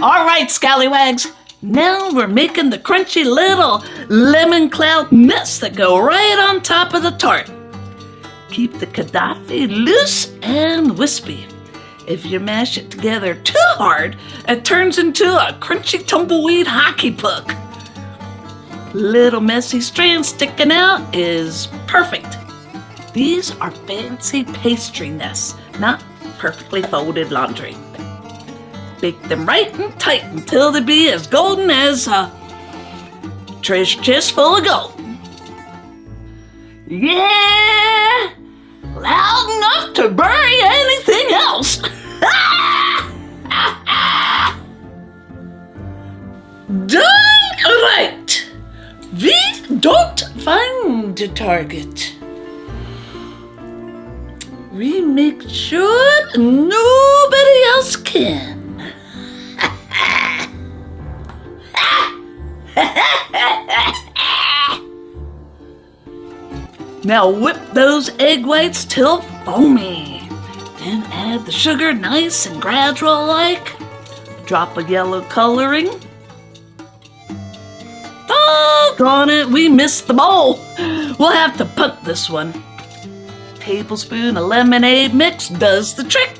All right, scallywags. Now we're making the crunchy little lemon cloud nests that go right on top of the tart. Keep the Kataifi loose and wispy. If you mash it together too hard, it turns into a crunchy tumbleweed hockey puck. Little messy strands sticking out is perfect. These are fancy pastry nests, not perfectly folded laundry. Bake them right and tight until they be as golden as a treasure chest full of gold. Yeah! Loud enough to bury anything else. Done right. We don't find the target. We make sure nobody else can. Now whip those egg whites till foamy. Then add the sugar nice and gradual like. Drop a yellow coloring. Doggone it, we missed the bowl. We'll have to punt this one. Tablespoon of lemonade mix does the trick.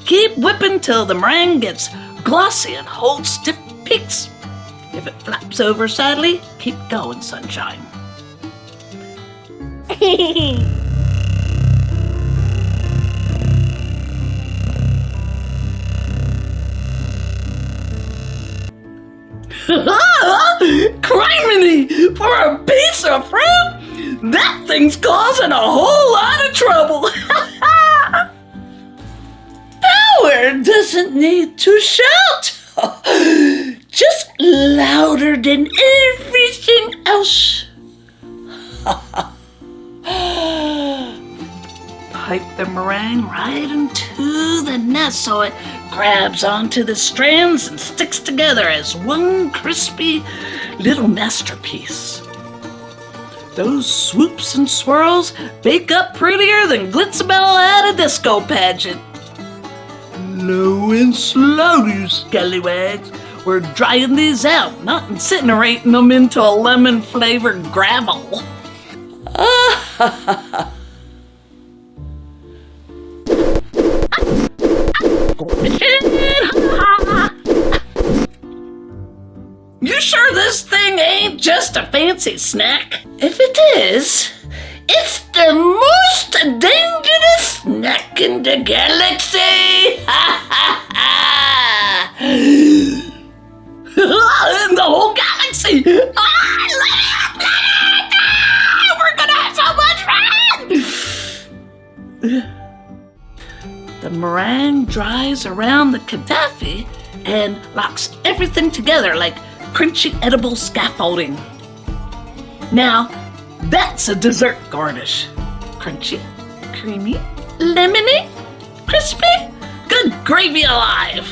Keep whipping till the meringue gets glossy and holds stiff peaks. If it flaps over sadly, keep going, sunshine. Criminy! For a piece of fruit? That thing's causing a whole lot of trouble. Power doesn't need to shout. Just louder than everything else. Pipe the meringue right into the nest so it grabs onto the strands and sticks together as one crispy little masterpiece. Those swoops and swirls bake up prettier than Glitzabella at a disco pageant. Low and slow, you scallywags. We're drying these out, not incinerating them into a lemon-flavored gravel. You sure this thing ain't just a fancy snack? If it is, it's the most dangerous snack in the galaxy! In the whole galaxy! We're gonna have so much fun! The meringue dries around the Kataifi and locks everything together like crunchy edible scaffolding. Now, that's a dessert garnish. Crunchy, creamy, lemony, crispy, good gravy alive.